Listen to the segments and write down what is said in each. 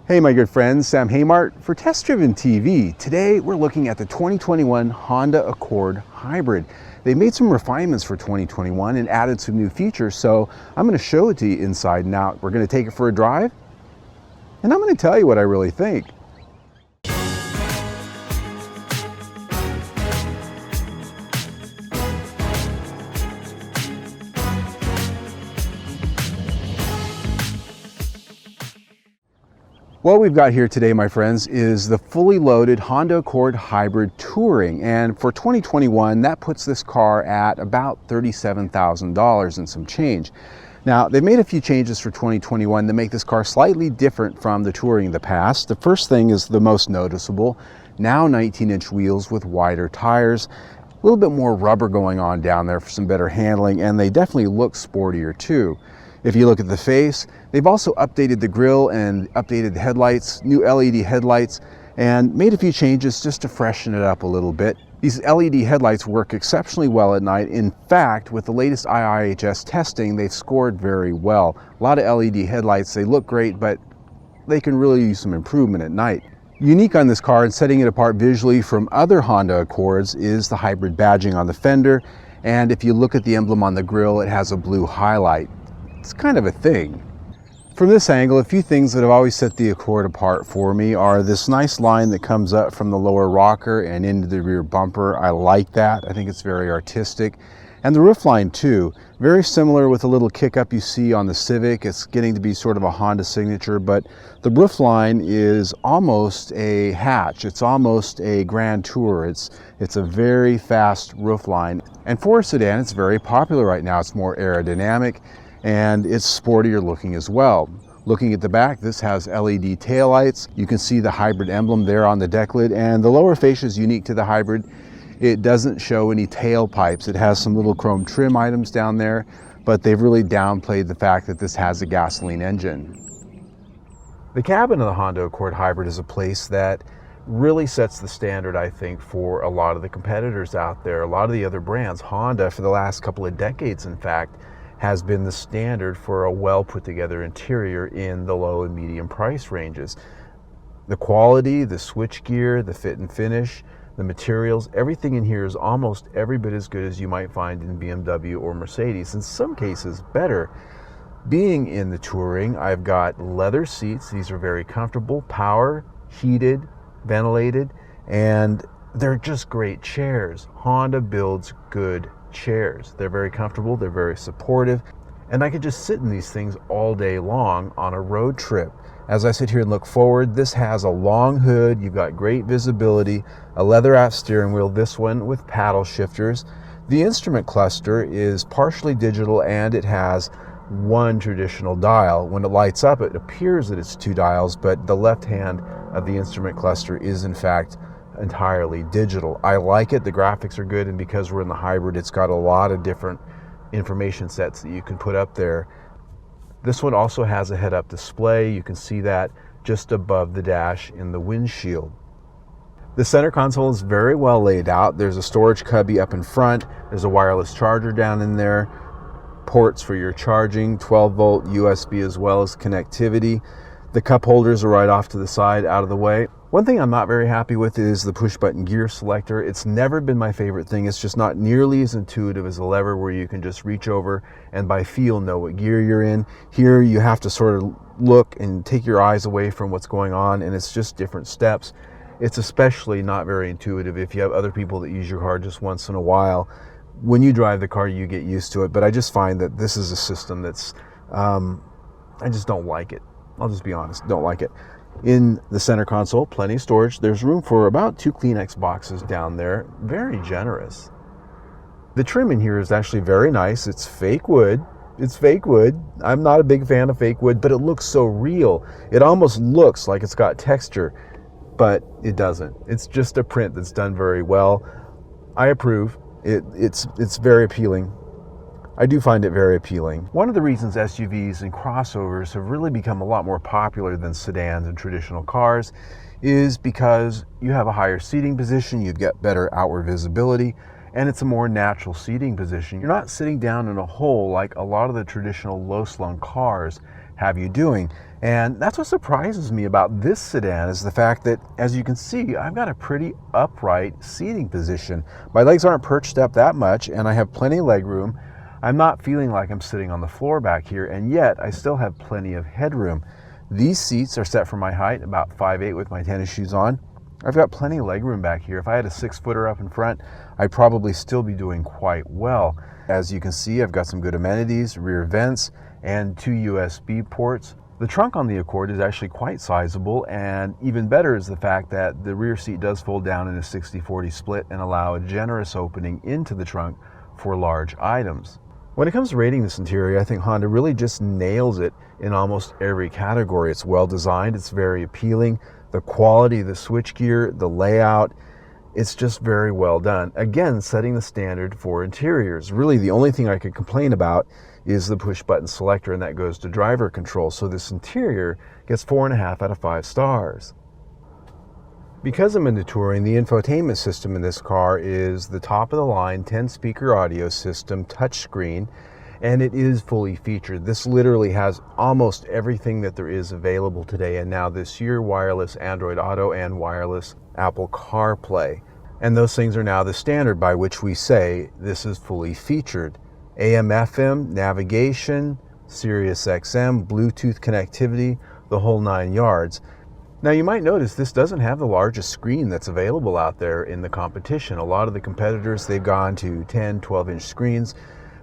Hey my good friends, Sam Haymart for Test Driven TV. Today we're looking at the 2021 Honda Accord Hybrid. They made some refinements for 2021 and added some new features, so I'm going to show it to you inside and out. We're going to take it for a drive and I'm going to tell you what I really think. What we've got here today, my friends, is the fully loaded Honda Accord Hybrid Touring. And for 2021, that puts this car at about $37,000 and some change. Now, they've made a few changes for 2021 to make this car slightly different from the Touring in the past. The first thing is the most noticeable. Now 19-inch wheels with wider tires. A little bit more rubber going on down there for some better handling, and they definitely look sportier too. If you look at the face, they've also updated the grille and updated the headlights, new LED headlights, and made a few changes just to freshen it up a little bit. These LED headlights work exceptionally well at night. In fact, with the latest IIHS testing, they've scored very well. A lot of LED headlights, they look great, but they can really use some improvement at night. Unique on this car and setting it apart visually from other Honda Accords is the hybrid badging on the fender. And if you look at the emblem on the grille, it has a blue highlight. It's kind of a thing. From this angle, a few things that have always set the Accord apart for me are this nice line that comes up from the lower rocker and into the rear bumper. I like that. I think it's very artistic. And the roof line too, very similar with a little kick up you see on the Civic. It's getting to be sort of a Honda signature, but the roof line is almost a hatch. It's almost a Grand Tour. It's a very fast roof line. And for a sedan, it's very popular right now. It's more aerodynamic and it's sportier looking as well. Looking at the back, this has LED taillights. You can see the hybrid emblem there on the deck lid, and the lower fascia is unique to the hybrid. It doesn't show any tailpipes. It has some little chrome trim items down there, but they've really downplayed the fact that this has a gasoline engine. The cabin of the Honda Accord Hybrid is a place that really sets the standard, I think, for a lot of the competitors out there. A lot of the other brands, Honda for the last couple of decades, in fact, has been the standard for a well put together interior in the low and medium price ranges. The quality, the switchgear, the fit and finish, the materials, everything in here is almost every bit as good as you might find in BMW or Mercedes, in some cases better. Being in the Touring, I've got leather seats. These are very comfortable, power, heated, ventilated, and they're just great chairs. Honda builds good chairs. They're very comfortable, they're very supportive, and I could just sit in these things all day long on a road trip. As I sit here and look forward, this has a long hood, you've got great visibility, a leather-wrapped steering wheel, this one with paddle shifters. The instrument cluster is partially digital and it has one traditional dial. When it lights up, it appears that it's two dials, but the left hand of the instrument cluster is in fact entirely digital. I like it. The graphics are good, and because we're in the hybrid, it's got a lot of different information sets that you can put up there. This one also has a head-up display. You can see that just above the dash in the windshield. The center console is very well laid out. There's a storage cubby up in front. There's a wireless charger down in there, ports for your charging, 12-volt USB as well as connectivity. The cup holders are right off to the side, out of the way. One thing I'm not very happy with is the push-button gear selector. It's never been my favorite thing. It's just not nearly as intuitive as a lever where you can just reach over and by feel know what gear you're in. Here you have to sort of look and take your eyes away from what's going on, and it's just different steps. It's especially not very intuitive if you have other people that use your car just once in a while. When you drive the car, you get used to it, but I just find that this is a system that's, I just don't like it. I'll just be honest, don't like it. In the center console, plenty of storage. There's room for about 2 Kleenex boxes down there. Very generous. The trim in here is actually very nice. It's fake wood. It's fake wood. I'm not a big fan of fake wood, but it looks so real. It almost looks like it's got texture, but it doesn't. It's just a print that's done very well. I approve. It's very appealing. I do find it very appealing. One of the reasons SUVs and crossovers have really become a lot more popular than sedans and traditional cars is because you have a higher seating position, you've got better outward visibility, and it's a more natural seating position. You're not sitting down in a hole like a lot of the traditional low-slung cars have you doing? And that's what surprises me about this sedan, is the fact that, as you can see, I've got a pretty upright seating position. My legs aren't perched up that much, and I have plenty of leg room. I'm not feeling like I'm sitting on the floor back here, and yet I still have plenty of headroom. These seats are set for my height, about 5'8" with my tennis shoes on. I've got plenty of leg room back here. If I had a 6-footer up in front, I'd probably still be doing quite well. As you can see, I've got some good amenities, rear vents, and 2 USB ports. The trunk on the Accord is actually quite sizable, and even better is the fact that the rear seat does fold down in a 60-40 split and allow a generous opening into the trunk for large items. When it comes to rating this interior, I think Honda really just nails it in almost every category. It's well designed, it's very appealing. The quality of the switchgear, the layout, it's just very well done. Again, setting the standard for interiors. Really, the only thing I could complain about is the push button selector, and that goes to driver control. So this interior gets 4.5 out of 5 stars. Because I'm into touring, the infotainment system in this car is the top of the line 10-speaker audio system, touchscreen, and it is fully featured. This literally has almost everything that there is available today, and now this year, wireless Android Auto and wireless Apple CarPlay. And those things are now the standard by which we say this is fully featured. AM, FM, navigation, Sirius XM, Bluetooth connectivity, the whole 9 yards. Now you might notice this doesn't have the largest screen that's available out there in the competition. A lot of the competitors, they've gone to 10, 12-inch screens.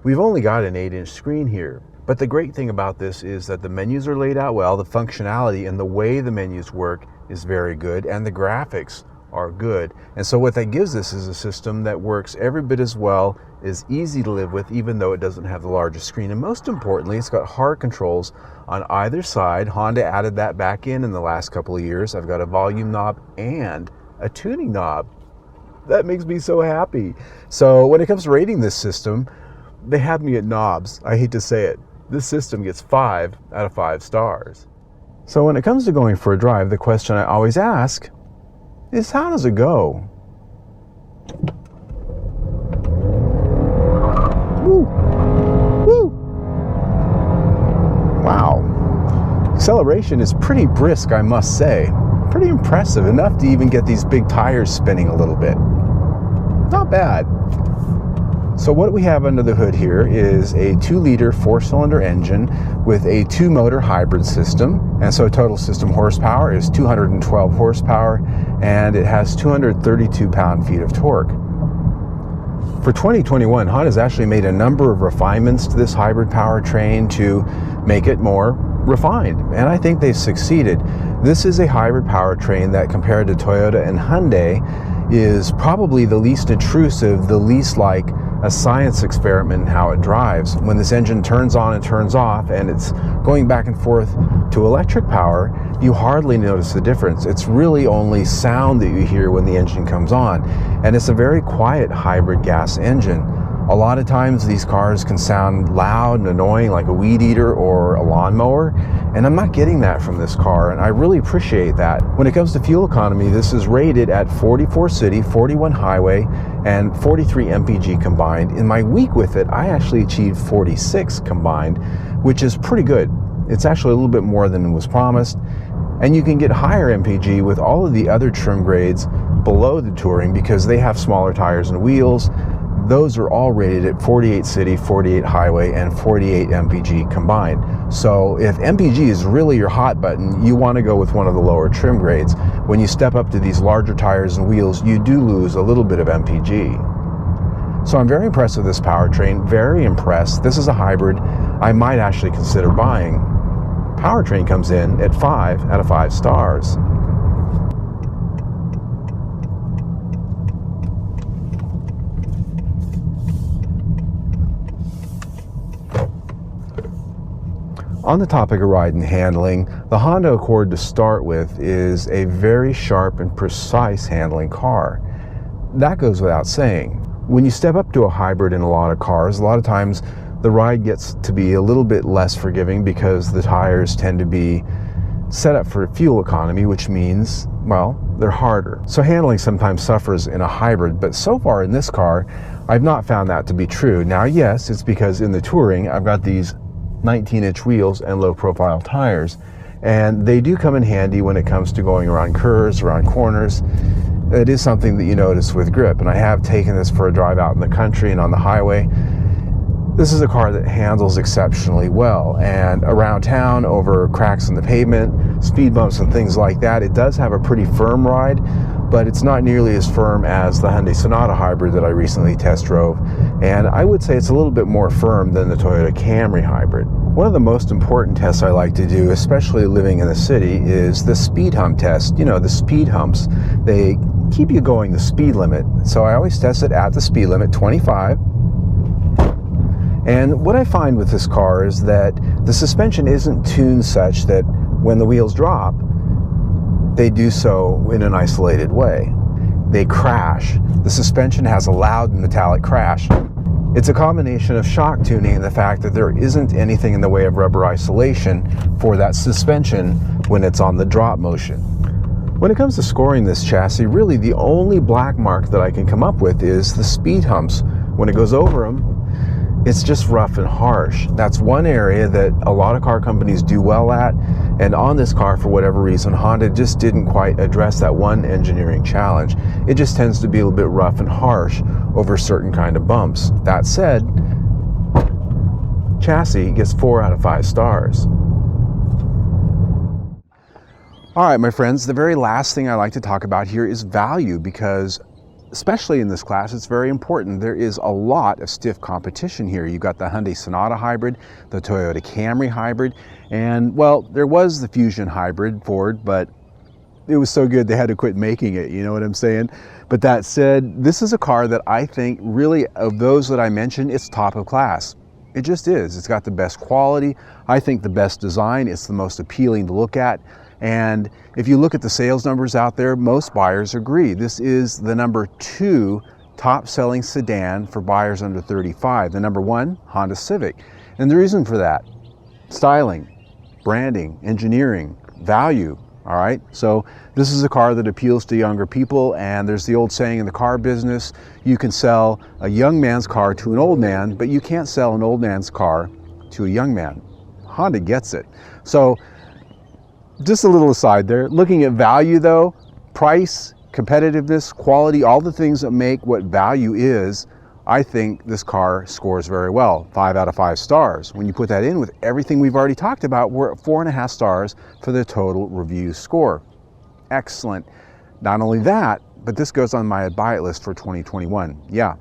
We've only got an 8-inch screen here. But the great thing about this is that the menus are laid out well, the functionality and the way the menus work is very good, and the graphics are good. And so what that gives us is a system that works every bit as well, is easy to live with, even though it doesn't have the largest screen. And most importantly, it's got hard controls on either side. Honda added that back in the last couple of years. I've got a volume knob and a tuning knob. That makes me so happy. So when it comes to rating this system, they have me at knobs. I hate to say it. This system gets 5 out of 5 stars. So when it comes to going for a drive, the question I always ask is, how does it go? Woo! Woo! Wow. Acceleration is pretty brisk, I must say. Pretty impressive, enough to even get these big tires spinning a little bit. Not bad. So what we have under the hood here is a 2-liter 4-cylinder engine with a 2-motor hybrid system. And so total system horsepower is 212 horsepower, and it has 232 pound-feet of torque. For 2021, Honda's actually made a number of refinements to this hybrid powertrain to make it more refined, and I think they've succeeded. This is a hybrid powertrain that, compared to Toyota and Hyundai, is probably the least intrusive, the least like a science experiment in how it drives. When this engine turns on and turns off, and it's going back and forth to electric power, you hardly notice the difference. It's really only sound that you hear when the engine comes on, and it's a very quiet hybrid gas engine. A lot of times these cars can sound loud and annoying like a weed eater or a lawnmower, and I'm not getting that from this car, and I really appreciate that. When it comes to fuel economy, this is rated at 44 city, 41 highway, and 43 mpg combined. In my week with it, I actually achieved 46 combined, which is pretty good. It's actually a little bit more than was promised, and you can get higher mpg with all of the other trim grades below the Touring because they have smaller tires and wheels. Those are all rated at 48 city, 48 highway, and 48 mpg combined. So if mpg is really your hot button, you want to go with one of the lower trim grades. When you step up to these larger tires and wheels, you do lose a little bit of mpg. So I'm very impressed with this powertrain, very impressed. This is a hybrid I might actually consider buying. Powertrain comes in at 5 out of 5 stars. On the topic of ride and handling, the Honda Accord to start with is a very sharp and precise handling car. That goes without saying. When you step up to a hybrid in a lot of cars, a lot of times the ride gets to be a little bit less forgiving because the tires tend to be set up for fuel economy, which means, well, they're harder. So handling sometimes suffers in a hybrid, but so far in this car, I've not found that to be true. Now, yes, it's because in the Touring, I've got these 19-inch wheels and low-profile tires. And they do come in handy when it comes to going around curves, around corners. It is something that you notice with grip, and I have taken this for a drive out in the country and on the highway. This is a car that handles exceptionally well, and around town, over cracks in the pavement, speed bumps and things like that, it does have a pretty firm ride, but it's not nearly as firm as the Hyundai Sonata Hybrid that I recently test drove, and I would say it's a little bit more firm than the Toyota Camry Hybrid. One of the most important tests I like to do, especially living in the city, is the speed hump test. You know, the speed humps, they keep you going the speed limit, so I always test it at the speed limit, 25. And what I find with this car is that the suspension isn't tuned such that when the wheels drop, they do so in an isolated way. They crash. The suspension has a loud metallic crash. It's a combination of shock tuning and the fact that there isn't anything in the way of rubber isolation for that suspension when it's on the drop motion. When it comes to scoring this chassis, really the only black mark that I can come up with is the speed humps. When it goes over them, it's just rough and harsh. That's one area that a lot of car companies do well at, and on this car, for whatever reason, Honda just didn't quite address that one engineering challenge. It just tends to be a little bit rough and harsh over certain kind of bumps. That said, chassis gets 4 out of 5 stars. All right, my friends, the very last thing I like to talk about here is value, because especially in this class, it's very important. There is a lot of stiff competition here. You've got the Hyundai Sonata Hybrid, the Toyota Camry Hybrid, and, well, there was the Fusion Hybrid Ford, but it was so good they had to quit making it, you know what I'm saying? But that said, this is a car that I think really, of those that I mentioned, it's top of class. It just is. It's got the best quality, I think the best design, it's the most appealing to look at. And if you look at the sales numbers out there, most buyers agree. This is the #2 top-selling sedan for buyers under 35. The #1, Honda Civic. And the reason for that, styling, branding, engineering, value, all right? So this is a car that appeals to younger people, and there's the old saying in the car business, you can sell a young man's car to an old man, but you can't sell an old man's car to a young man. Honda gets it. So just a little aside there. Looking at value though, price, competitiveness, quality, all the things that make what value is, I think this car scores very well. 5 out of 5 stars. When you put that in with everything we've already talked about, we're at 4.5 stars for the total review score. Excellent. Not only that, but this goes on my buy it list for 2021. Yeah.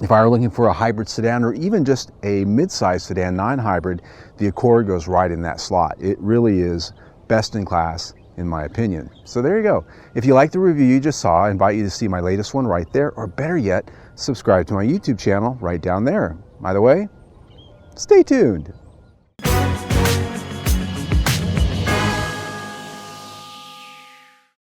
If I were looking for a hybrid sedan or even just a mid-size sedan, non-hybrid, the Accord goes right in that slot. It really is best in class, in my opinion. So there you go. If you like the review you just saw, I invite you to see my latest one right there, or better yet, subscribe to my YouTube channel right down there. By the way, stay tuned.